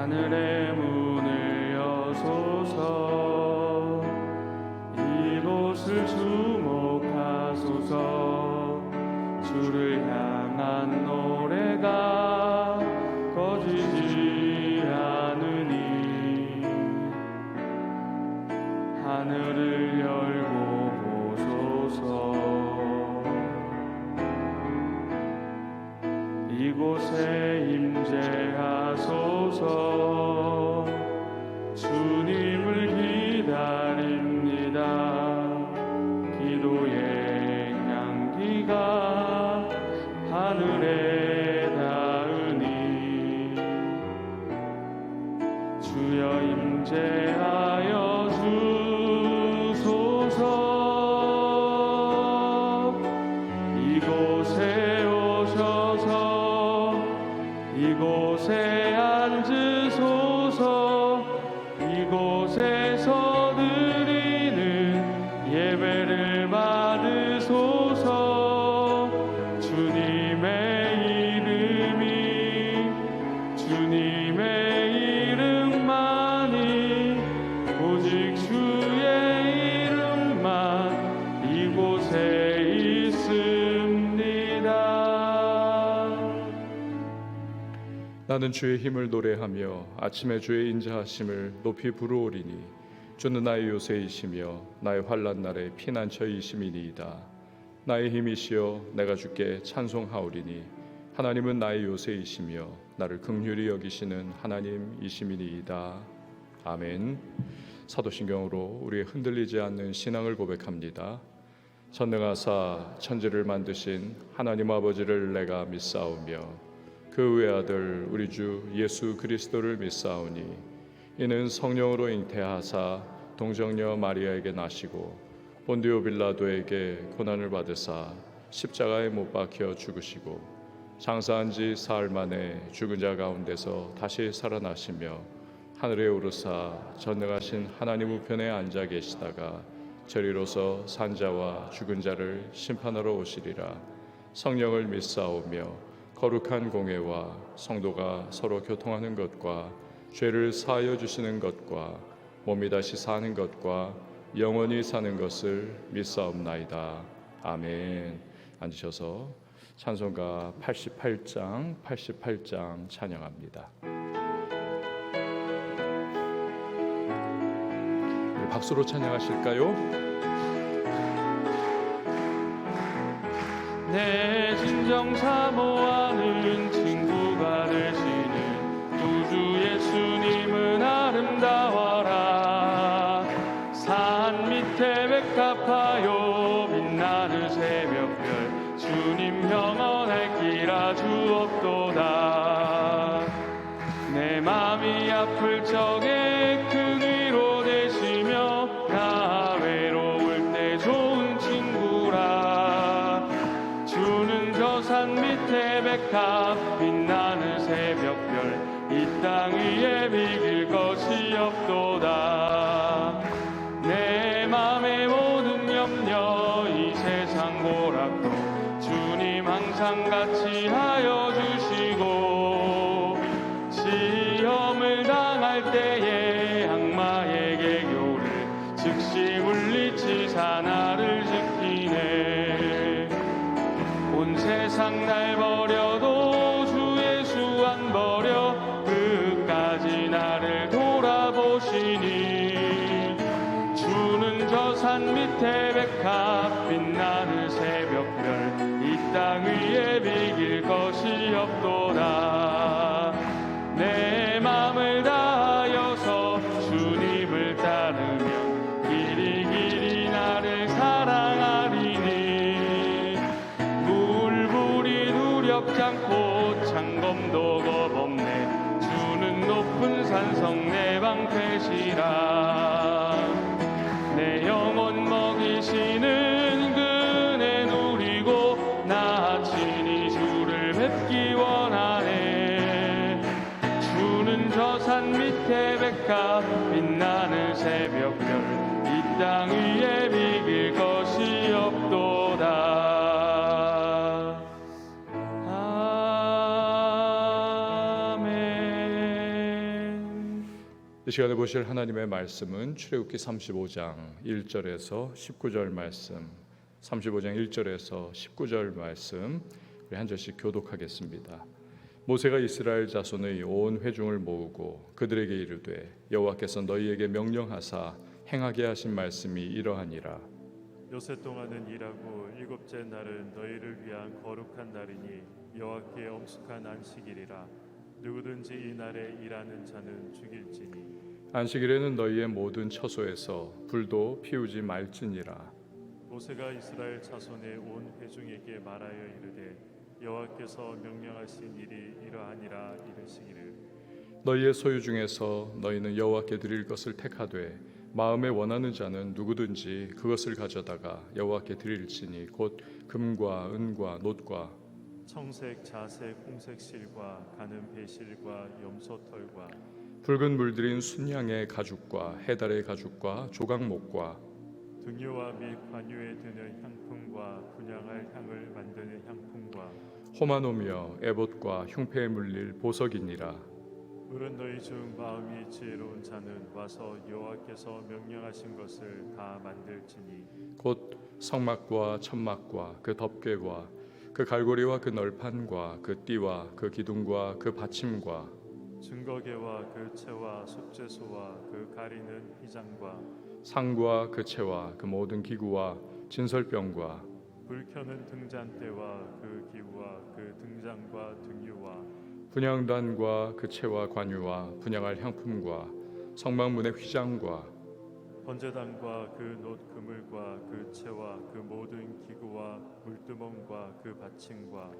하늘의 문을 여소서. 이곳을 주목하소서. 주를 향한 노래가 꺼지지 않으니 하늘을 열고 보소서. 이곳에 임재하소서. 주님을 기다립니다. 기도의 향기가 하늘에 닿으니 주여 임재하여 주소서. 이곳에 오셔서 이곳에 앉으소서. 이곳에서 드리는 예배를 받으소서. 주님의 이름만이 오직 주의 이름만 이곳에 있습니다. 나는 주의 힘을 노래하며 아침에 주의 인자하심을 높이 부르오리니 주는 나의 요새이시며 나의 환난 날의 피난처이심이니이다. 나의 힘이시여 내가 주께 찬송하오리니 하나님은 나의 요새이시며 나를 긍휼히 여기시는 하나님이심이니이다. 아멘. 사도신경으로 우리의 흔들리지 않는 신앙을 고백합니다. 전능하사 천지를 만드신 하나님 아버지를 내가 믿사오며 그 외아들 우리 주 예수 그리스도를 믿사오니 이는 성령으로 잉태하사 동정녀 마리아에게 나시고 본디오 빌라도에게 고난을 받으사 십자가에 못 박혀 죽으시고 장사한 지 사흘 만에 죽은 자 가운데서 다시 살아나시며 하늘에 오르사 전능하신 하나님 우편에 앉아 계시다가 저리로서 산자와 죽은 자를 심판하러 오시리라. 성령을 믿사오며 거룩한 공회와 성도가 서로 교통하는 것과 죄를 사하여 주시는 것과 몸이 다시 사는 것과 영원히 사는 것을 믿사옵나이다. 아멘. 앉으셔서 찬송가 88장 찬양합니다. 우리 박수로 찬양하실까요? 내 진정 사모하는 친구가 되시는 구주 예수님은 아름다워라. 산 밑에 백합하여 빛나는 새벽별 주님 영원할 길 아주 없도다. 내 맘이 아플 적에 큰 위로 되시며 나 외로울 때 좋은 친구라. 주는 저 산 밑에 백합 빛나는 새벽별 이 땅 위에 비길 것이 없도다. 내 맘의 모든 염려 이 세상 고락도 주님 항상 같이 하여 주시고 시험을 당할 때에 악마에게 교를 즉시 물리치사 나를 지키네. 온 세상 날 버려도 주 예수 안 버려 끝까지 나를 돌아보시니 주는 저 산 밑에 백합 빛나는 새벽별 이 땅 위에 비길 것이 없도다. 내 맘을 다하여서 주님을 따르며 길이 길이 나를 사랑하리니 물불이 두렵지 않고 창검도 겁없네. 주는 높은 산성 내 방패시라. 내 영혼 먹이시는 그네 누리고 나 친히 주를 뵙기 원하네. 주는 저 산 밑에 백합 빛나는 새벽별 이 땅 위에 비길 것이 없도다. 아멘. 이 시간에 보실 하나님의 말씀은 출애굽기 35장 1절에서 19절 말씀, 35장 1절에서 19절 말씀 우리 한 절씩 교독하겠습니다. 모세가 이스라엘 자손의 온 회중을 모으고 그들에게 이르되 여호와께서 너희에게 명령하사 행하게 하신 말씀이 이러하니라. 요새 동안은 일하고 일곱째 날은 너희를 위한 거룩한 날이니 여호와께 엄숙한 안식일이라. 누구든지 이 날에 일하는 자는 죽일지니. 안식일에는 너희의 모든 처소에서 불도 피우지 말지니라. 모세가 이스라엘 자손의 온 회중에게 말하여 이르되 여호와께서 명령하신 일이 이러하니라 이르시기를. 너희의 소유 중에서 너희는 여호와께 드릴 것을 택하되 마음에 원하는 자는 누구든지 그것을 가져다가 여호와께 드릴지니 곧 금과 은과 놋과 청색, 자색, 홍색 실과 가는 배실과 염소털과 붉은 물들인 순양의 가죽과 해달의 가죽과 조각목과 등유와 및 관유에 드는 향품과 분향할 향을 만드는 향품과 호마노며 에봇과 흉패에 물릴 보석이니라. 물은 너희 중 마음이 지혜로운 자는 와서 여호와께서 명령하신 것을 다 만들지니. 곧 성막과 천막과 그 덮개와 그 갈고리와 그 널판과 그 띠와 그 기둥과 그 받침과 증거계와 그 채와 속죄소와 그 가리는 휘장과 상과 그 채와 그 모든 기구와 진설병과 불 켜는 등잔대와 그 기구와 그 등잔과 등유와 분향단과 그 채와 관유와 분향할 향품과 성막문의 휘장과 번제단과 그 놋 그물과 그 채와 그 모든 기구와 물두멍과 그 받침과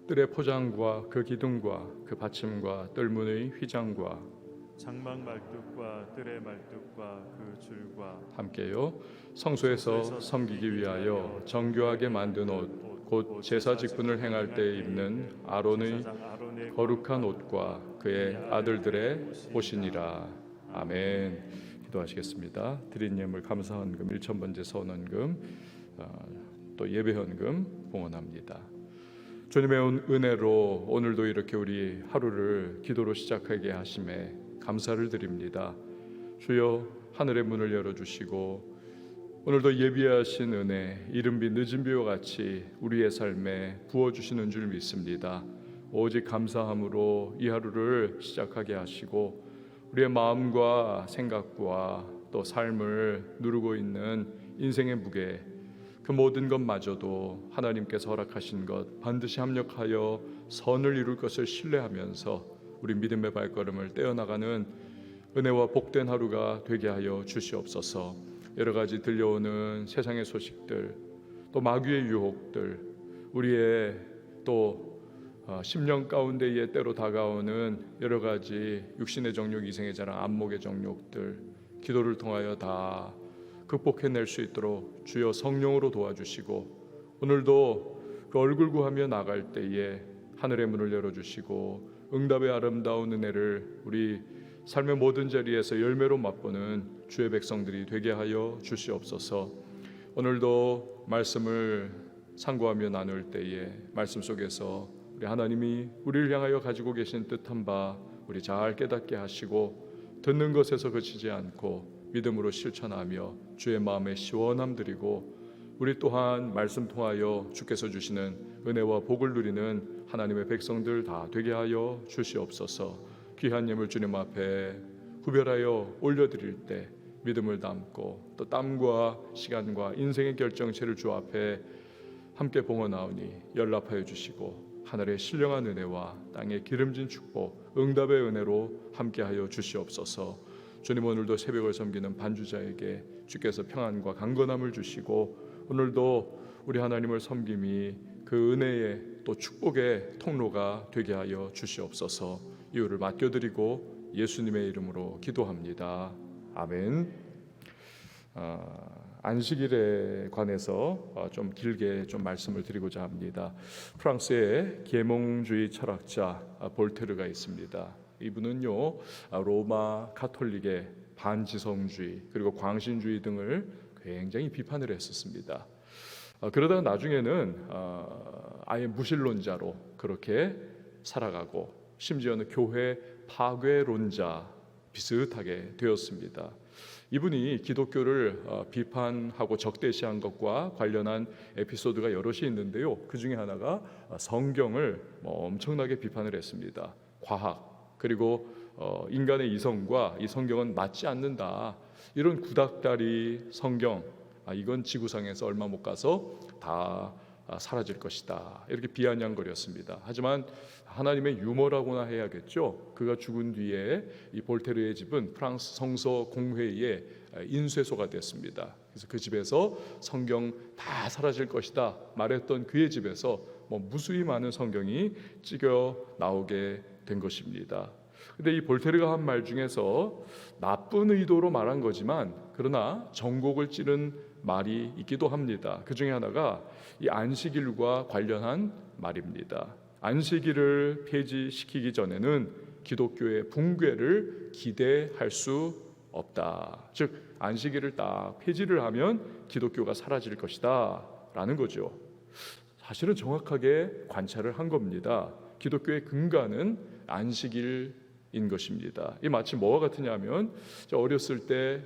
뜰의 포장과 그 기둥과 그 받침과 뜰문의 휘장과 장막 말뚝과 뜰의 말뚝과 그 줄과 함께요. 성소에서 섬기기 위하여 정교하게 만든 옷 곧 제사 직분을 행할 때 입는 아론의 거룩한 옷과 그의 아들들의 옷이니라. 아멘. 기도하시겠습니다. 드린 예물 감사헌금 1,000번째 서원헌금 또 예배헌금 봉헌합니다. 주님의 은혜로 오늘도 이렇게 우리 하루를 기도로 시작하게 하심에 감사를 드립니다. 주여 하늘의 문을 열어주시고 오늘도 예비하신 은혜 이른 비 늦은 비와 같이 우리의 삶에 부어주시는 줄 믿습니다. 오직 감사함으로 이 하루를 시작하게 하시고 우리의 마음과 생각과 또 삶을 누르고 있는 인생의 무게 그 모든 것마저도 하나님께서 허락하신 것 반드시 합력하여 선을 이룰 것을 신뢰하면서 우리 믿음의 발걸음을 떼어나가는 은혜와 복된 하루가 되게 하여 주시옵소서. 여러 가지 들려오는 세상의 소식들 또 마귀의 유혹들 우리의 또 심령 가운데에 때로 다가오는 여러 가지 육신의 정욕 이생의 자랑 안목의 정욕들 기도를 통하여 다 극복해낼 수 있도록 주여 성령으로 도와주시고 오늘도 그 얼굴 구하며 나갈 때에 하늘의 문을 열어주시고 응답의 아름다운 은혜를 우리 삶의 모든 자리에서 열매로 맛보는 주의 백성들이 되게 하여 주시옵소서. 오늘도 말씀을 상고하며 나눌 때에 말씀 속에서 우리 하나님이 우리를 향하여 가지고 계신 뜻한 바 우리 잘 깨닫게 하시고 듣는 것에서 그치지 않고 믿음으로 실천하며 주의 마음에 시원함 드리고 우리 또한 말씀 통하여 주께서 주시는 은혜와 복을 누리는 하나님의 백성들 다 되게 하여 주시옵소서. 귀한 예물 주님 앞에 구별하여 올려드릴 때 믿음을 담고 또 땀과 시간과 인생의 결정체를 주 앞에 함께 봉헌하오니 연락하여 주시고 하늘의 신령한 은혜와 땅의 기름진 축복 응답의 은혜로 함께하여 주시옵소서. 주님 오늘도 새벽을 섬기는 반주자에게 주께서 평안과 강건함을 주시고 오늘도 우리 하나님을 섬김이 그 은혜의 또 축복의 통로가 되게 하여 주시옵소서. 이유를 맡겨드리고 예수님의 이름으로 기도합니다. 아멘. 안식일에 관해서 좀 길게 좀 말씀을 드리고자 합니다. 프랑스의 계몽주의 철학자 볼테르가 있습니다. 이분은요 로마 가톨릭의 반지성주의 그리고 광신주의 등을 굉장히 비판을 했었습니다. 그러다가 나중에는 아예 무신론자로 그렇게 살아가고 심지어는 교회 파괴론자 비슷하게 되었습니다. 이분이 기독교를 비판하고 적대시한 것과 관련한 에피소드가 여럿이 있는데요. 그 중에 하나가 성경을 엄청나게 비판을 했습니다. 과학 그리고 인간의 이성과 이 성경은 맞지 않는다. 이런 구닥다리 성경, 이건 지구상에서 얼마 못 가서 다 사라질 것이다. 이렇게 비아냥거렸습니다. 하지만 하나님의 유머라고나 해야겠죠. 그가 죽은 뒤에 이 볼테르의 집은 프랑스 성서 공회의 인쇄소가 됐습니다. 그래서 그 집에서 성경 다 사라질 것이다 말했던 그의 집에서 무수히 많은 성경이 찢겨 나오게 된 것입니다. 근데 이 볼테르가 한 말 중에서 나쁜 의도로 말한 거지만 그러나 정곡을 찌른 말이 있기도 합니다. 그 중에 하나가 이 안식일과 관련한 말입니다. 안식일을 폐지시키기 전에는 기독교의 붕괴를 기대할 수 없다. 즉 안식일을 딱 폐지를 하면 기독교가 사라질 것이다 라는 거죠. 사실은 정확하게 관찰을 한 겁니다. 기독교의 근간은 안식일인 것입니다. 이 마치 뭐와 같으냐면 어렸을 때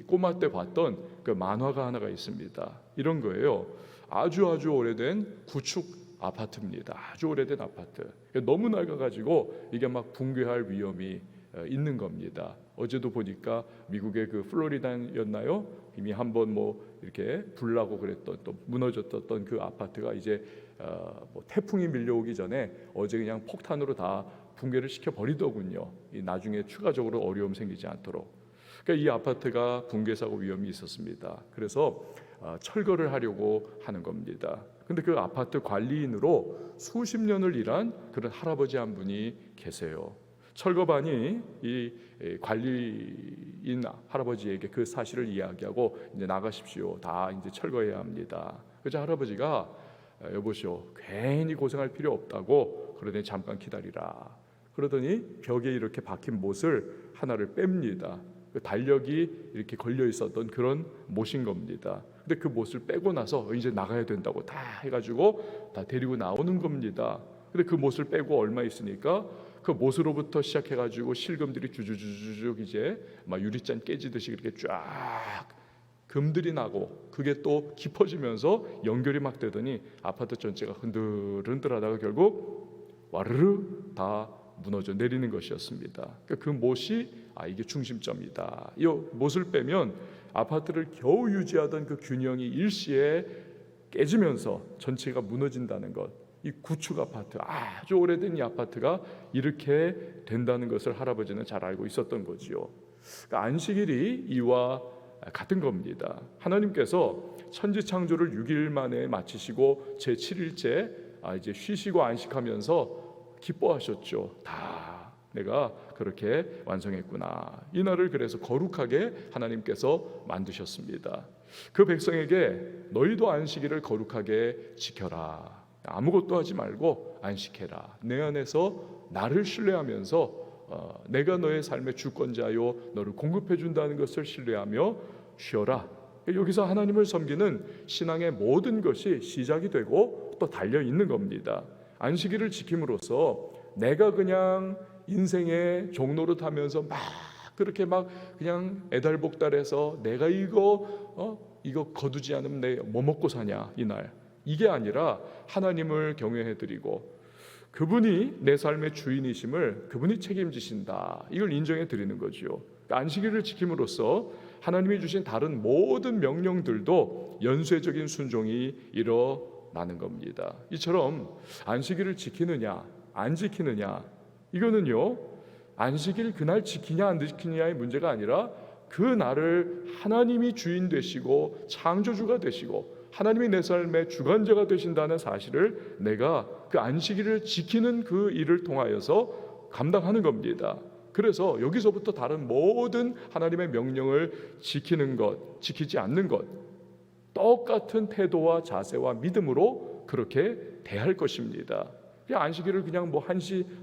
꼬마 때 봤던 그 만화가 하나가 있습니다. 이런 거예요. 아주 오래된 구축 아파트입니다. 아주 오래된 아파트. 너무 낡아가지고 이게 막 붕괴할 위험이 있는 겁니다. 어제도 보니까 미국의 그 플로리다였나요? 이미 한번 이렇게 불나고 그랬던 또 무너졌던 그 아파트가 이제 태풍이 밀려오기 전에 어제 그냥 폭탄으로 다 붕괴를 시켜 버리더군요. 나중에 추가적으로 어려움 생기지 않도록. 그러니까 이 아파트가 붕괴 사고 위험이 있었습니다. 그래서 철거를 하려고 하는 겁니다. 근데 그 아파트 관리인으로 수십 년을 일한 그런 할아버지 한 분이 계세요. 철거반이 이 관리인 할아버지에게 그 사실을 이야기하고 이제 나가십시오. 다 이제 철거해야 합니다. 그래서 할아버지가 여보시오, 괜히 고생할 필요 없다고 그러더니 잠깐 기다리라. 그러더니 벽에 이렇게 박힌 못을 하나를 뺍니다. 그 달력이 이렇게 걸려 있었던 그런 못인 겁니다. 근데 그 못을 빼고 나서 이제 나가야 된다고 다 해가지고 다 데리고 나오는 겁니다. 근데 그 못을 빼고 얼마 있으니까 그 못으로부터 시작해가지고 실금들이 주주주주쭉 이제 막 유리잔 깨지듯이 이렇게 쫙 금들이 나고 그게 또 깊어지면서 연결이 막 되더니 아파트 전체가 흔들흔들하다가 결국 와르르 다 무너져 내리는 것이었습니다. 그러니까 그 못이 이게 중심점이다. 이 못을 빼면 아파트를 겨우 유지하던 그 균형이 일시에 깨지면서 전체가 무너진다는 것. 이 구축 아파트, 아주 오래된 이 아파트가 이렇게 된다는 것을 할아버지는 잘 알고 있었던 거지요. 그러니까 안식일이 이와 같은 겁니다. 하나님께서 천지 창조를 6일 만에 마치시고 제 7일째 이제 쉬시고 안식하면서 기뻐하셨죠. 다 내가 그렇게 완성했구나. 이 날을 그래서 거룩하게 하나님께서 만드셨습니다. 그 백성에게 너희도 안식일을 거룩하게 지켜라. 아무것도 하지 말고 안식해라. 내 안에서 나를 신뢰하면서 내가 너의 삶의 주권자요 너를 공급해 준다는 것을 신뢰하며 쉬어라. 여기서 하나님을 섬기는 신앙의 모든 것이 시작이 되고 또 달려 있는 겁니다. 안식일을 지킴으로써 내가 그냥 인생의 종로를 타면서 막 그렇게 막 그냥 애달복달해서 내가 이거 거두지 않으면 내 뭐 먹고 사냐 이날 이게 아니라 하나님을 경외해드리고 그분이 내 삶의 주인이심을 그분이 책임지신다 이걸 인정해 드리는 거죠. 안식일을 지킴으로써 하나님이 주신 다른 모든 명령들도 연쇄적인 순종이 일어나는 겁니다. 이처럼 안식일을 지키느냐 안 지키느냐 이거는요 안식일 그날 지키냐 안 지키느냐의 문제가 아니라 그 날을 하나님이 주인 되시고 창조주가 되시고 하나님이 내 삶의 주관자가 되신다는 사실을 내가 그 안식일을 지키는 그 일을 통하여서 감당하는 겁니다. 그래서 여기서부터 다른 모든 하나님의 명령을 지키는 것, 지키지 않는 것 똑같은 태도와 자세와 믿음으로 그렇게 대할 것입니다. 그냥 안식일을 그냥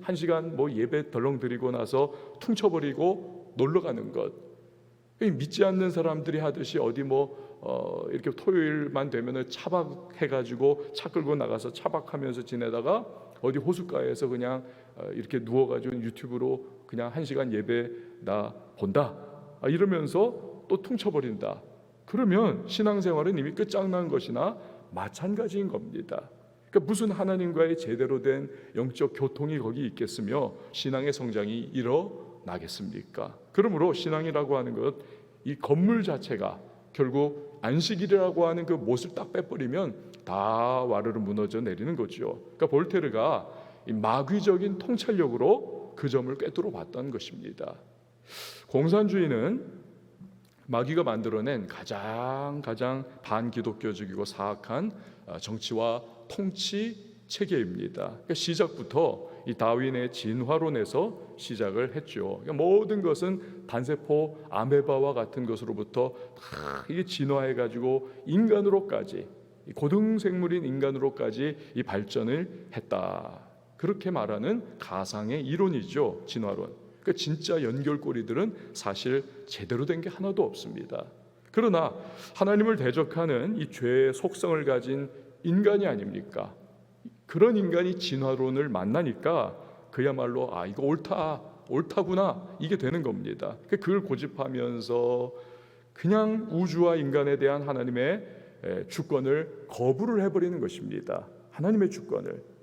한 시간 예배 덜렁 드리고 나서 퉁쳐버리고 놀러 가는 것. 믿지 않는 사람들이 하듯이 어디 이렇게 토요일만 되면은 차박해가지고 차 끌고 나가서 차박하면서 지내다가 어디 호숫가에서 그냥 이렇게 누워가지고 유튜브로 그냥 1시간 예배 나 본다 이러면서 또 퉁쳐버린다. 그러면 신앙생활은 이미 끝장난 것이나 마찬가지인 겁니다. 그러니까 무슨 하나님과의 제대로 된 영적 교통이 거기 있겠으며 신앙의 성장이 일어나겠습니까? 그러므로 신앙이라고 하는 것, 이 건물 자체가 결국 안식일이라고 하는 그 못을 딱 빼버리면 다 와르르 무너져 내리는 거죠. 그러니까 볼테르가 이 마귀적인 통찰력으로 그 점을 꿰뚫어 봤던 것입니다. 공산주의는 마귀가 만들어낸 가장 반기독교적이고 사악한 정치와 통치 체계입니다. 그러니까 시작부터 이 다윈의 진화론에서 시작을 했죠. 그러니까 모든 것은 단세포 아메바와 같은 것으로부터 다 이게 진화해가지고 인간으로까지, 고등생물인 인간으로까지 이 발전을 했다. 그렇게 말하는 가상의 이론이죠, 진화론. 그러니까 진짜 연결고리들은 사실 제대로 된 게 하나도 없습니다. 그러나 하나님을 대적하는 이 죄의 속성을 가진 인간이 아닙니까? 그런 인간이 진화론을 만나니까 그야말로 이거 옳다구나 이게 되는 겁니다. 그걸 고집하면서 그냥 우주와 인간에 대한 하나님의 주권을 거부를 해버리는 것입니다. 하나님의 주권을.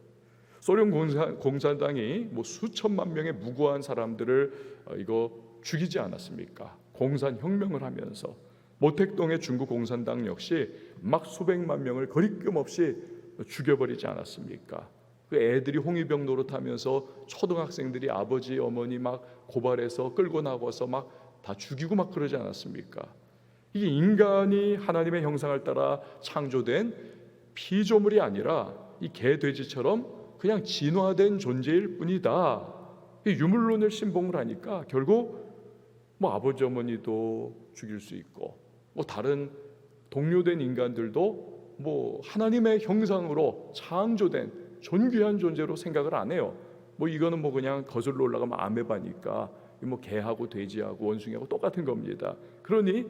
소련 공산당이 수천만 명의 무고한 사람들을 이거 죽이지 않았습니까? 공산혁명을 하면서. 모택동의 중국 공산당 역시 막 수백만 명을 거리낌 없이 죽여버리지 않았습니까? 그 애들이 홍위병 노릇하면서 초등학생들이 아버지 어머니 막 고발해서 끌고 나와서 막 다 죽이고 막 그러지 않았습니까? 이게 인간이 하나님의 형상을 따라 창조된 피조물이 아니라 이 개 돼지처럼 그냥 진화된 존재일 뿐이다. 이 유물론을 신봉을 하니까 결국 아버지 어머니도 죽일 수 있고 다른 동료된 인간들도 하나님의 형상으로 창조된 존귀한 존재로 생각을 안 해요. 이거는 그냥 거슬러 올라가면 아메바니까 개하고 돼지하고 원숭이하고 똑같은 겁니다. 그러니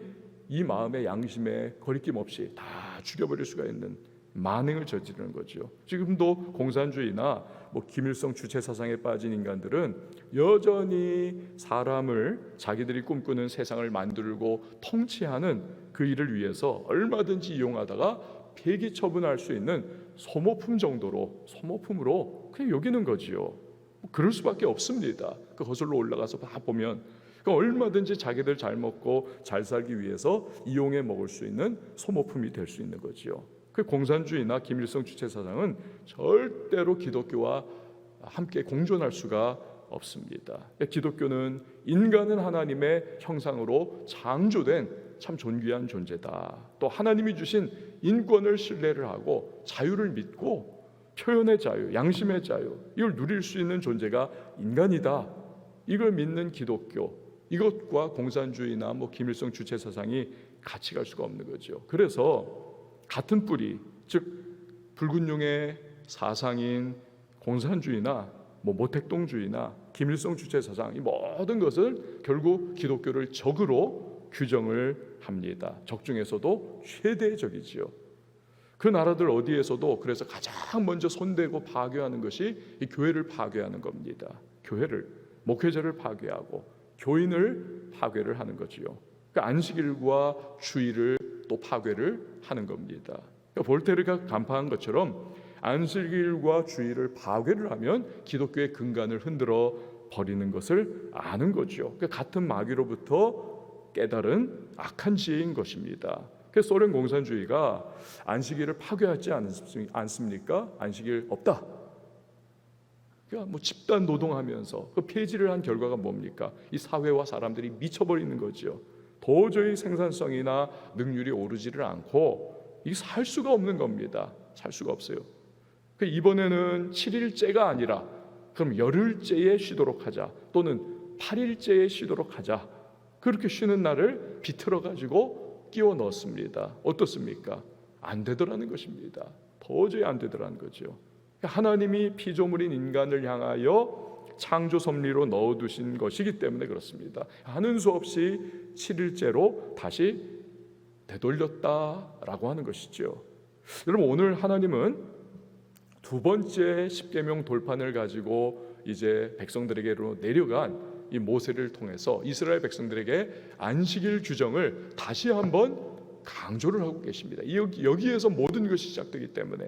이 마음의 양심에 거리낌 없이 다 죽여버릴 수가 있는 만행을 저지르는 거죠. 지금도 공산주의나 김일성 주체 사상에 빠진 인간들은 여전히 사람을 자기들이 꿈꾸는 세상을 만들고 통치하는 그 일을 위해서 얼마든지 이용하다가 폐기 처분할 수 있는 소모품으로 그냥 여기는 거지요. 그럴 수밖에 없습니다. 그 거슬러 올라가서 다 보면 얼마든지 자기들 잘 먹고 잘 살기 위해서 이용해 먹을 수 있는 소모품이 될 수 있는 거지요. 그 공산주의나 김일성 주체 사상은 절대로 기독교와 함께 공존할 수가 없습니다. 기독교는 인간은 하나님의 형상으로 창조된 참 존귀한 존재다. 또 하나님이 주신 인권을 신뢰를 하고 자유를 믿고 표현의 자유, 양심의 자유 이걸 누릴 수 있는 존재가 인간이다. 이걸 믿는 기독교, 이것과 공산주의나 김일성 주체 사상이 같이 갈 수가 없는 거죠. 그래서 같은 뿌리, 즉 붉은 용의 사상인 공산주의나 모택동주의나 김일성 주체 사상 이 모든 것을 결국 기독교를 적으로 규정을 합니다. 적 중에서도 최대의 적이지요. 그 나라들 어디에서도 그래서 가장 먼저 손대고 파괴하는 것이 이 교회를 파괴하는 겁니다. 교회를, 목회자를 파괴하고 교인을 파괴를 하는 거지요. 그러니까 안식일과 주일을 또 파괴를 하는 겁니다. 그러니까 볼테르가 간파한 것처럼 안식일과 주일을 파괴를 하면 기독교의 근간을 흔들어 버리는 것을 아는 거죠. 그러니까 같은 마귀로부터 깨달은 악한 지혜인 것입니다. 그래서 소련 공산주의가 안식일을 파괴하지 않습니까? 안식일 없다. 그러니까 집단 노동하면서 그 폐지를 한 결과가 뭡니까? 이 사회와 사람들이 미쳐버리는 거죠. 도저히 생산성이나 능률이 오르지를 않고 이게 살 수가 없는 겁니다. 살 수가 없어요. 이번에는 7일째가 아니라 그럼 열흘째에 쉬도록 하자, 또는 8일째에 쉬도록 하자. 그렇게 쉬는 날을 비틀어 가지고 끼워 넣었습니다. 어떻습니까? 안 되더라는 것입니다. 도저히 안 되더라는 거죠. 하나님이 피조물인 인간을 향하여 창조 섭리로 넣어두신 것이기 때문에 그렇습니다. 하는 수 없이 7일째로 다시 되돌렸다라고 하는 것이죠. 여러분, 오늘 하나님은 두 번째 십계명 돌판을 가지고 이제 백성들에게로 내려간 이 모세를 통해서 이스라엘 백성들에게 안식일 규정을 다시 한번 강조를 하고 계십니다. 여기에서 모든 것이 시작되기 때문에.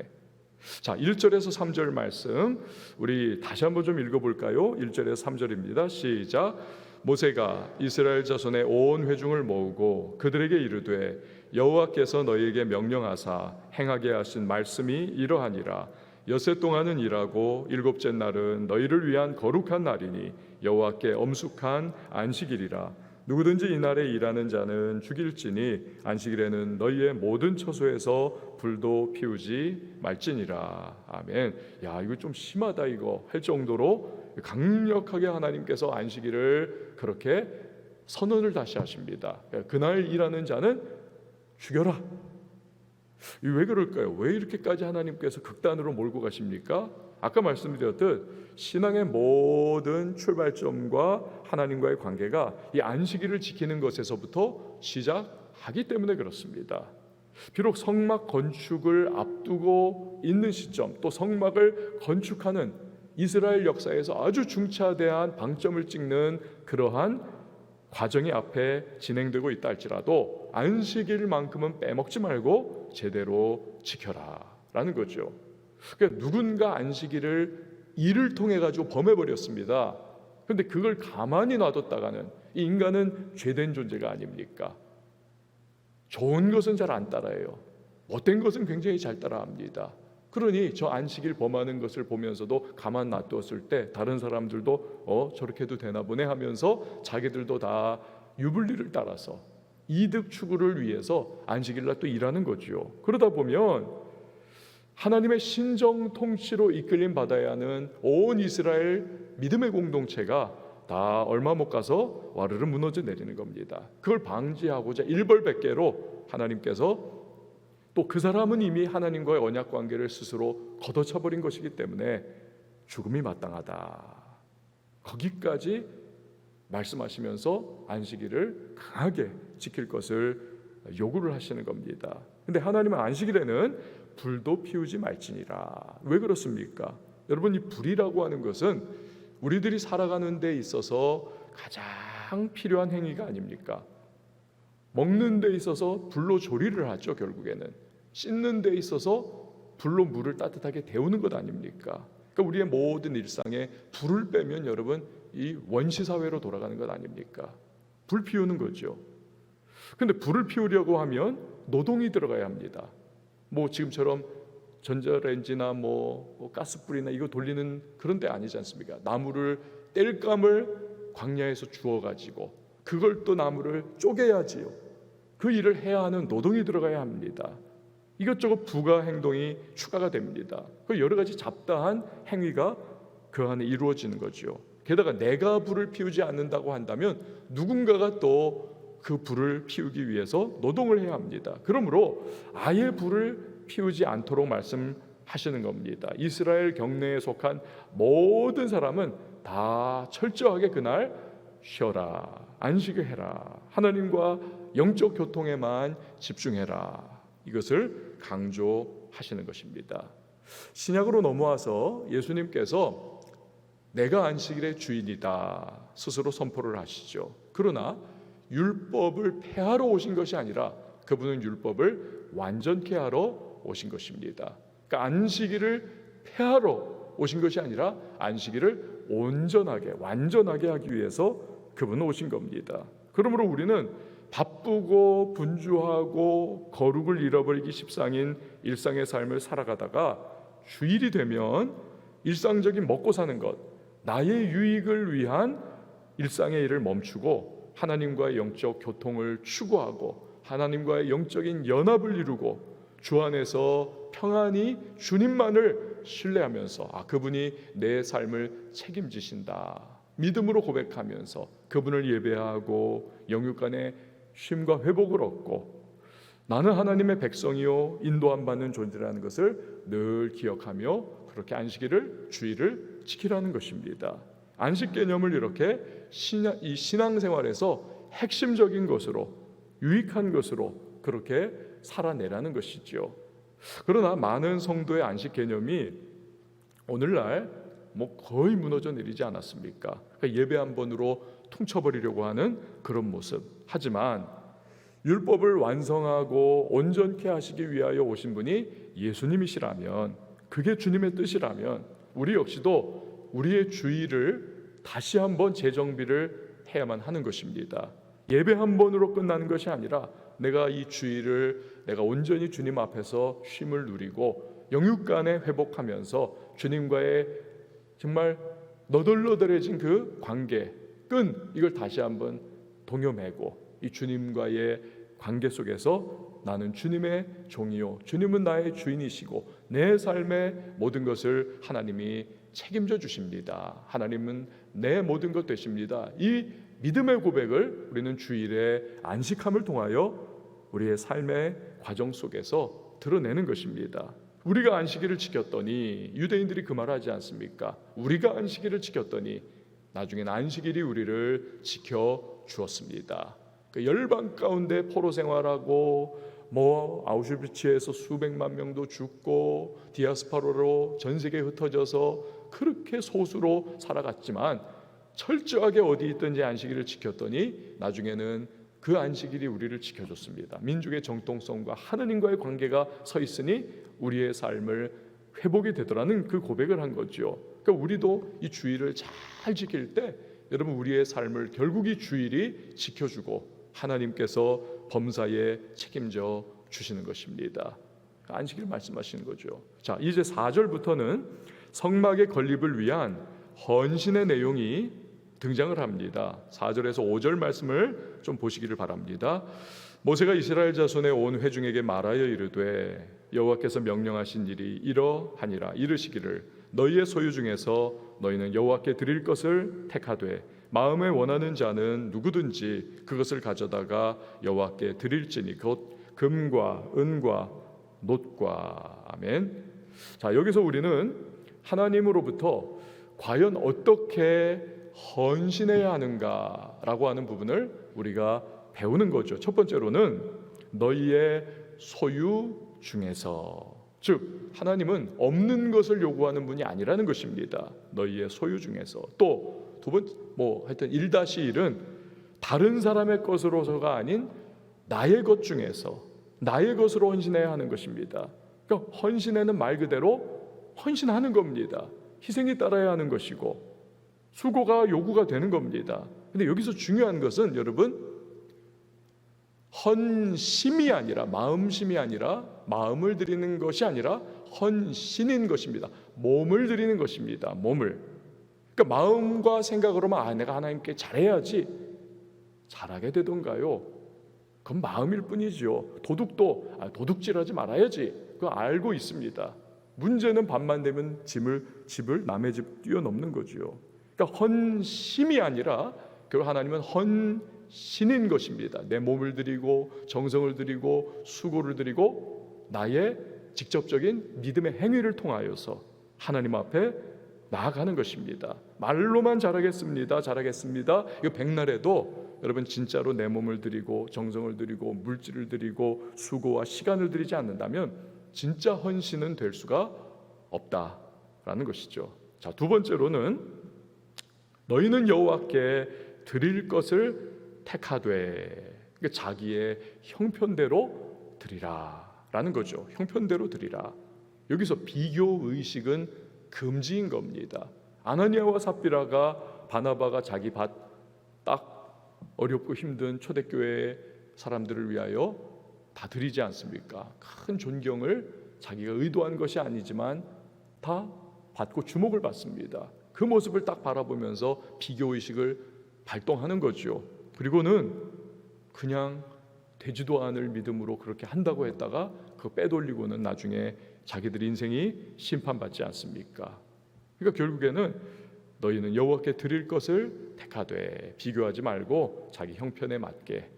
자, 1절에서 3절 말씀 우리 다시 한번 좀 읽어볼까요? 1절에서 3절입니다. 시작. 모세가 이스라엘 자손의 온 회중을 모으고 그들에게 이르되 여호와께서 너희에게 명령하사 행하게 하신 말씀이 이러하니라. 엿새 동안은 일하고 일곱째 날은 너희를 위한 거룩한 날이니 여호와께 엄숙한 안식일이라. 누구든지 이날에 일하는 자는 죽일지니 안식일에는 너희의 모든 처소에서 불도 피우지 말지니라. 아멘. 야, 이거 좀 심하다 이거 할 정도로 강력하게 하나님께서 안식일을 그렇게 선언을 다시 하십니다. 그날 일하는 자는 죽여라. 왜 그럴까요? 왜 이렇게까지 하나님께서 극단으로 몰고 가십니까? 아까 말씀드렸듯 신앙의 모든 출발점과 하나님과의 관계가 이 안식일을 지키는 것에서부터 시작하기 때문에 그렇습니다. 비록 성막 건축을 앞두고 있는 시점, 또 성막을 건축하는 이스라엘 역사에서 아주 중차대한 방점을 찍는 그러한 과정이 앞에 진행되고 있다 할지라도 안식일만큼은 빼먹지 말고 제대로 지켜라 라는 거죠. 그러니까 누군가 안식일을 일을 통해 가지고 범해버렸습니다. 그런데 그걸 가만히 놔뒀다가는 이 인간은 죄된 존재가 아닙니까? 좋은 것은 잘 안 따라해요. 못된 것은 굉장히 잘 따라합니다. 그러니 저 안식일 범하는 것을 보면서도 가만 놔두었을 때 다른 사람들도 저렇게 해도 되나 보네 하면서 자기들도 다 유불리를 따라서 이득 추구를 위해서 안식일날 또 일하는 거죠. 그러다 보면 하나님의 신정 통치로 이끌림 받아야 하는 온 이스라엘 믿음의 공동체가 다 얼마 못 가서 와르르 무너져 내리는 겁니다. 그걸 방지하고자 일벌백계로 하나님께서 또 그 사람은 이미 하나님과의 언약 관계를 스스로 걷어차버린 것이기 때문에 죽음이 마땅하다. 거기까지 말씀하시면서 안식일을 강하게 지킬 것을 요구를 하시는 겁니다. 근데 하나님은 안식일에는 불도 피우지 말지니라. 왜 그렇습니까? 여러분, 이 불이라고 하는 것은 우리들이 살아가는 데 있어서 가장 필요한 행위가 아닙니까? 먹는 데 있어서 불로 조리를 하죠. 결국에는 씻는 데 있어서 불로 물을 따뜻하게 데우는 것 아닙니까? 그러니까 우리의 모든 일상에 불을 빼면 여러분 이 원시 사회로 돌아가는 것 아닙니까? 불 피우는 거죠. 근데 불을 피우려고 하면 노동이 들어가야 합니다. 뭐 지금처럼 전자레인지나 뭐 가스불이나 이거 돌리는 그런 데 아니지 않습니까? 나무를 땔감을 광야에서 주워 가지고 그걸 또 나무를 쪼개야지요. 그 일을 해야 하는 노동이 들어가야 합니다. 이것저것 부가 행동이 추가가 됩니다. 그 여러 가지 잡다한 행위가 그 안에 이루어지는 거죠. 게다가 내가 불을 피우지 않는다고 한다면 누군가가 또 그 불을 피우기 위해서 노동을 해야 합니다. 그러므로 아예 불을 피우지 않도록 말씀하시는 겁니다. 이스라엘 경내에 속한 모든 사람은 다 철저하게 그날 쉬어라, 안식을 해라, 하나님과 영적 교통에만 집중해라. 이것을 강조하시는 것입니다. 신약으로 넘어와서 예수님께서 내가 안식일의 주인이다 스스로 선포를 하시죠. 그러나 율법을 폐하러 오신 것이 아니라 그분은 율법을 완전케 하러 오신 것입니다. 그러니까 안식일을 폐하러 오신 것이 아니라 안식일을 온전하게 완전하게 하기 위해서 그분은 오신 겁니다. 그러므로 우리는 바쁘고 분주하고 거룩을 잃어버리기 십상인 일상의 삶을 살아가다가 주일이 되면 일상적인 먹고 사는 것, 나의 유익을 위한 일상의 일을 멈추고 하나님과의 영적 교통을 추구하고 하나님과의 영적인 연합을 이루고 주 안에서 평안히 주님만을 신뢰하면서 그분이 내 삶을 책임지신다 믿음으로 고백하면서 그분을 예배하고 영육 간의 쉼과 회복을 얻고 나는 하나님의 백성이요 인도함 받는 존재라는 것을 늘 기억하며 그렇게 안식일을 주일을 지키라는 것입니다. 안식 개념을 이렇게 이 신앙생활에서 핵심적인 것으로 유익한 것으로 그렇게 살아내라는 것이죠. 그러나 많은 성도의 안식 개념이 오늘날 뭐 거의 무너져 내리지 않았습니까? 그러니까 예배 한 번으로 퉁쳐버리려고 하는 그런 모습. 하지만 율법을 완성하고 온전케 하시기 위하여 오신 분이 예수님이시라면, 그게 주님의 뜻이라면 우리 역시도 우리의 주의를 다시 한번 재정비를 해야만 하는 것입니다. 예배 한 번으로 끝나는 것이 아니라 내가 이 주의를 내가 온전히 주님 앞에서 쉼을 누리고 영육간에 회복하면서 주님과의 정말 너덜너덜해진 그 관계, 끈, 이걸 다시 한번 동여매고 이 주님과의 관계 속에서 나는 주님의 종이요, 주님은 나의 주인이시고 내 삶의 모든 것을 하나님이 책임져 주십니다. 하나님은 내 모든 것 되십니다. 이 믿음의 고백을 우리는 주일에 안식함을 통하여 우리의 삶의 과정 속에서 드러내는 것입니다. 우리가 안식일을 지켰더니, 유대인들이 그 말하지 않습니까? 우리가 안식일을 지켰더니 나중에는 안식일이 우리를 지켜 주었습니다. 그 열방 가운데 포로 생활하고 아우슈비츠에서 수백만 명도 죽고 디아스포라로 전 세계에 흩어져서 그렇게 소수로 살아갔지만 철저하게 어디 있든지 안식일을 지켰더니 나중에는 그 안식일이 우리를 지켜줬습니다. 민족의 정통성과 하느님과의 관계가 서 있으니 우리의 삶을 회복이 되더라는 그 고백을 한 거죠. 그러니까 우리도 이 주일을 잘 지킬 때 여러분 우리의 삶을 결국 이 주일이 지켜주고 하나님께서 범사에 책임져 주시는 것입니다. 안식일 말씀하시는 거죠. 자, 이제 4절부터는 성막의 건립을 위한 헌신의 내용이 등장을 합니다. 4절에서 5절 말씀을 좀 보시기를 바랍니다. 모세가 이스라엘 자손의 온 회중에게 말하여 이르되 여호와께서 명령하신 일이 이러하니라. 이르시기를 너희의 소유 중에서 너희는 여호와께 드릴 것을 택하되 마음에 원하는 자는 누구든지 그것을 가져다가 여호와께 드릴지니 곧 금과 은과 놋과. 아멘. 자, 여기서 우리는 하나님으로부터 과연 어떻게 헌신해야 하는가라고 하는 부분을 우리가 배우는 거죠. 첫 번째로는 너희의 소유 중에서, 즉 하나님은 없는 것을 요구하는 분이 아니라는 것입니다. 너희의 소유 중에서. 또 두 번째, 하여튼 1-1은 다른 사람의 것으로서가 아닌 나의 것 중에서 나의 것으로 헌신해야 하는 것입니다. 그러니까 헌신에는 말 그대로 헌신하는 겁니다. 희생이 따라야 하는 것이고 수고가 요구가 되는 겁니다. 근데 여기서 중요한 것은 여러분 헌심이 아니라 마음심이 아니라 마음을 드리는 것이 아니라 헌신인 것입니다. 몸을 드리는 것입니다. 몸을. 그러니까 마음과 생각으로만 내가 하나님께 잘해야지 잘하게 되던가요? 그건 마음일 뿐이죠. 도둑도 도둑질하지 말아야지 그거 알고 있습니다. 문제는 밤만 되면 집을 남의 집 뛰어넘는 거죠. 그러니까 헌심이 아니라 결국 하나님은 헌신인 것입니다. 내 몸을 드리고 정성을 드리고 수고를 드리고 나의 직접적인 믿음의 행위를 통하여서 하나님 앞에 나아가는 것입니다. 말로만 잘하겠습니다. 이거 백날에도 여러분 진짜로 내 몸을 드리고 정성을 드리고 물질을 드리고 수고와 시간을 드리지 않는다면 진짜 헌신은 될 수가 없다라는 것이죠. 자, 두 번째로는 너희는 여호와께 드릴 것을 택하되, 그러니까 자기의 형편대로 드리라라는 거죠. 형편대로 드리라. 여기서 비교 의식은 금지인 겁니다. 아나니아와 삽비라가 바나바가 자기 밭 딱 어렵고 힘든 초대교회 사람들을 위하여 다 드리지 않습니까? 큰 존경을 자기가 의도한 것이 아니지만 다 받고 주목을 받습니다. 그 모습을 딱 바라보면서 비교의식을 발동하는 거죠. 그리고는 그냥 되지도 않을 믿음으로 그렇게 한다고 했다가 그거 빼돌리고는 나중에 자기들 인생이 심판받지 않습니까? 그러니까 결국에는 너희는 여호와께 드릴 것을 택하되 비교하지 말고 자기 형편에 맞게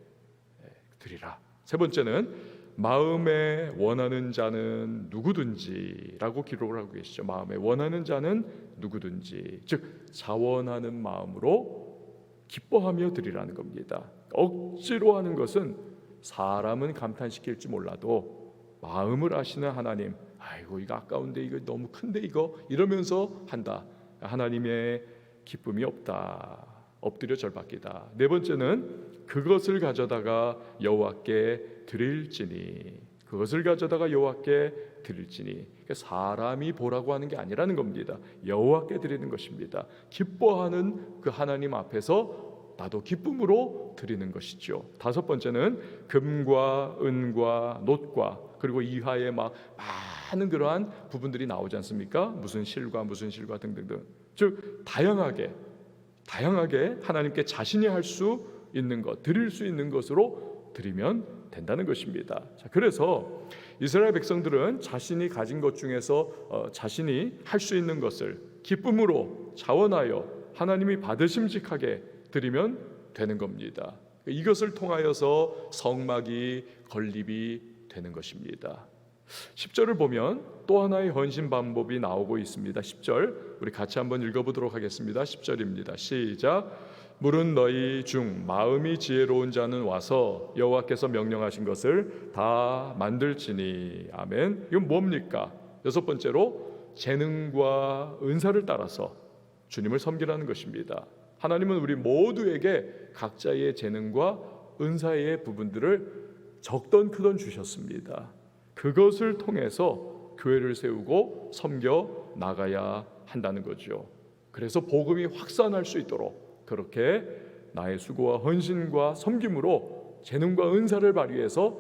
드리라. 세 번째는 마음에 원하는 자는 누구든지라고 기록을 하고 계시죠. 마음에 원하는 자는 누구든지, 즉 자원하는 마음으로 기뻐하며 드리라는 겁니다. 억지로 하는 것은 사람은 감탄시킬지 몰라도 마음을 아시는 하나님, 아이고 이거 아까운데 이거 너무 큰데 이거 이러면서 한다. 하나님의 기쁨이 없다. 엎드려 절받기다. 네 번째는 그것을 가져다가 여호와께 드릴지니. 그것을 가져다가 여호와께 드릴지니. 사람이 보라고 하는 게 아니라는 겁니다. 여호와께 드리는 것입니다. 기뻐하는 그 하나님 앞에서 나도 기쁨으로 드리는 것이죠. 다섯 번째는 금과 은과 놋과 그리고 이하에 막 많은 그러한 부분들이 나오지 않습니까? 무슨 실과 등등등. 즉 다양하게 하나님께 자신이 할 수 있는 것, 드릴 수 있는 것으로 드리면 된다는 것입니다. 자, 그래서 이스라엘 백성들은 자신이 가진 것 중에서 자신이 할 수 있는 것을 기쁨으로 자원하여 하나님이 받으심직하게 드리면 되는 겁니다. 이것을 통하여서 성막이 건립이 되는 것입니다. 10절을 보면 또 하나의 헌신 방법이 나오고 있습니다. 10절 우리 같이 한번 읽어보도록 하겠습니다. 10절입니다. 시작. 물은 너희 중 마음이 지혜로운 자는 와서 여호와께서 명령하신 것을 다 만들지니. 아멘. 이건 뭡니까? 여섯 번째로 재능과 은사를 따라서 주님을 섬기라는 것입니다. 하나님은 우리 모두에게 각자의 재능과 은사의 부분들을 적던 크던 주셨습니다. 그것을 통해서 교회를 세우고 섬겨 나가야 한다는 거죠. 그래서 복음이 확산할 수 있도록 그렇게 나의 수고와 헌신과 섬김으로 재능과 은사를 발휘해서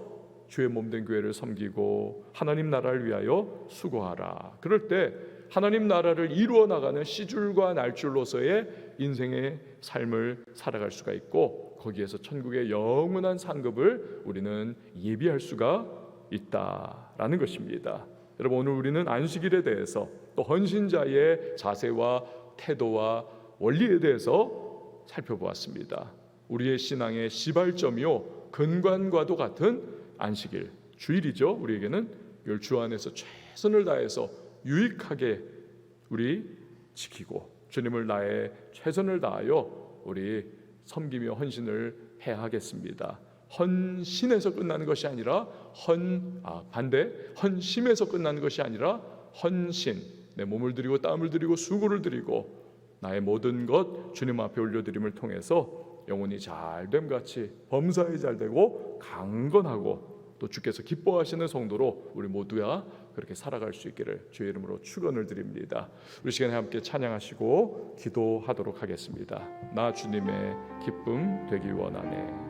주의 몸된 교회를 섬기고 하나님 나라를 위하여 수고하라. 그럴 때 하나님 나라를 이루어 나가는 씨줄과 날줄로서의 인생의 삶을 살아갈 수가 있고 거기에서 천국의 영원한 상급을 우리는 예비할 수가 있다라는 것입니다. 여러분, 오늘 우리는 안식일에 대해서 또 헌신자의 자세와 태도와 원리에 대해서 살펴보았습니다. 우리의 신앙의 시발점이요 근간과도 같은 안식일, 주일이죠. 우리에게는 이걸 주 안에서 최선을 다해서 유익하게 우리 지키고 주님을 나의 최선을 다하여 우리 섬기며 헌신을 해야 하겠습니다. 헌신에서 끝나는 것이 아니라 헌심에서 끝나는 것이 아니라 헌신, 내 몸을 드리고 땀을 드리고 수고를 드리고 나의 모든 것 주님 앞에 올려드림을 통해서 영혼이 잘됨 같이 범사에 잘되고 강건하고 또 주께서 기뻐하시는 성도로 우리 모두야 그렇게 살아갈 수 있기를 주의 이름으로 축원을 드립니다. 우리 시간에 함께 찬양하시고 기도하도록 하겠습니다. 나 주님의 기쁨 되기 원하네.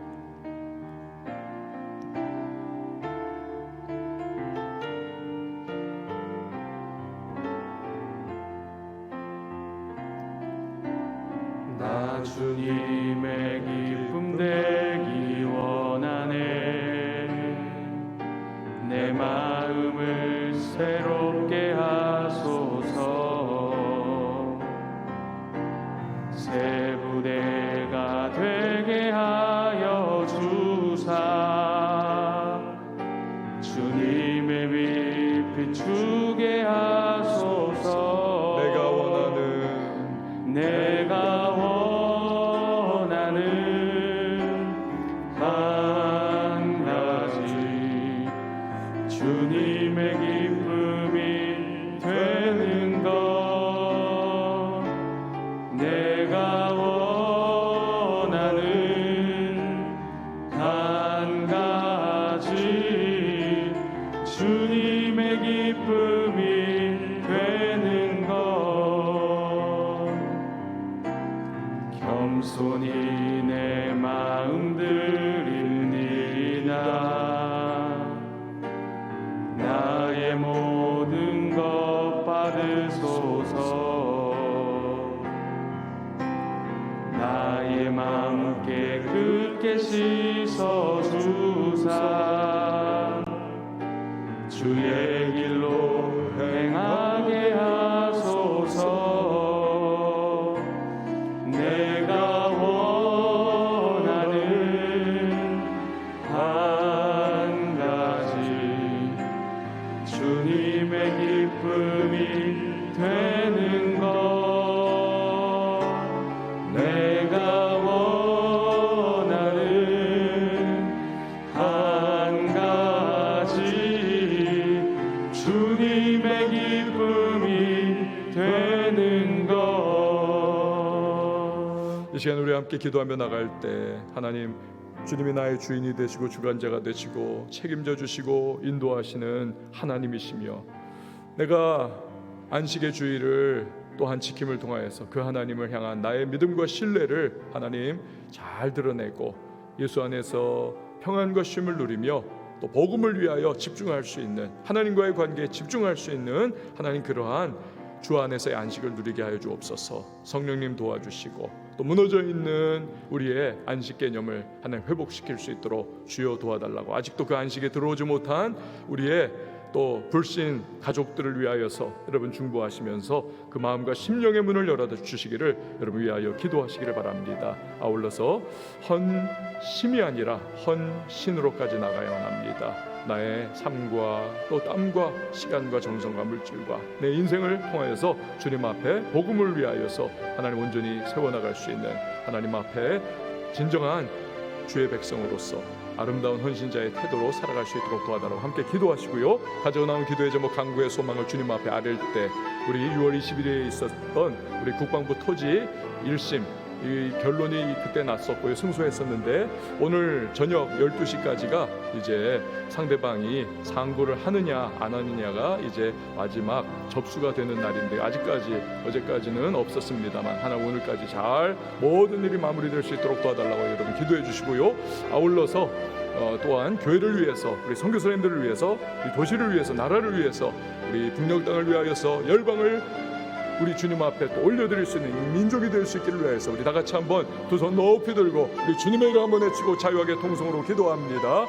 나 주님의 기쁨 되기 원하네. 내 마음을 새롭게 하소서. 새 부대가 되게 하여 주사. 주님의 빛 비추게 하소서. 내가 원하는 한 가지 주님의 기쁨이 되는 것. 내가 원하는 한 가지 주님의 기쁨이 되는 것. 겸손히 내 마음 드리니라. 나의 모든 것 받으소서. 나의 마음 깨끗게 씻어주사. 주의 길로 행하게 하소서. 내가 원하는 한 가지 주님의 기쁨이 되는 것. 내가 원하는 한 가지 함께 기도하며 나갈 때 하나님 주님이 나의 주인이 되시고 주관자가 되시고 책임져 주시고 인도하시는 하나님이시며 내가 안식의 주의를 또한 지킴을 통하여서 그 하나님을 향한 나의 믿음과 신뢰를 하나님 잘 드러내고 예수 안에서 평안과 쉼을 누리며 또 복음을 위하여 집중할 수 있는 하나님과의 관계에 집중할 수 있는 하나님 그러한 주 안에서의 안식을 누리게 하여 주옵소서. 성령님 도와주시고 또 무너져 있는 우리의 안식 개념을 하나님 회복시킬 수 있도록 주여 도와달라고 아직도 그 안식에 들어오지 못한 우리의 또 불신 가족들을 위하여서 여러분 중보하시면서 그 마음과 심령의 문을 열어 주시기를 여러분 위하여 기도하시기를 바랍니다. 아울러서 헌심이 아니라 헌신으로까지 나가야만 합니다. 나의 삶과 또 땀과 시간과 정성과 물질과 내 인생을 통하여서 주님 앞에 복음을 위하여서 하나님 온전히 세워나갈 수 있는 하나님 앞에 진정한 주의 백성으로서 아름다운 헌신자의 태도로 살아갈 수 있도록 도와달라고 함께 기도하시고요. 가져오 나온 기도의 제목 간구의 소망을 주님 앞에 아뢰 때 우리 6월 20일에 있었던 우리 국방부 토지 1심 이 결론이 그때 났었고요. 승소했었는데 오늘 저녁 12시까지가 이제 상대방이 상고를 하느냐 안 하느냐가 이제 마지막 접수가 되는 날인데 아직까지 어제까지는 없었습니다만 하나 오늘까지 잘 모든 일이 마무리될 수 있도록 도와달라고 여러분 기도해 주시고요. 아울러서 또한 교회를 위해서 우리 선교사님들을 위해서 이 도시를 위해서 나라를 위해서 우리 북녘 땅을 위하여서 열방을 우리 주님 앞에 또 올려드릴 수 있는 민족이 될 수 있기를 위해서 우리 다 같이 한번 두 손 높이 들고 우리 주님의 이름 한번 외치고 자유하게 통성으로 기도합니다.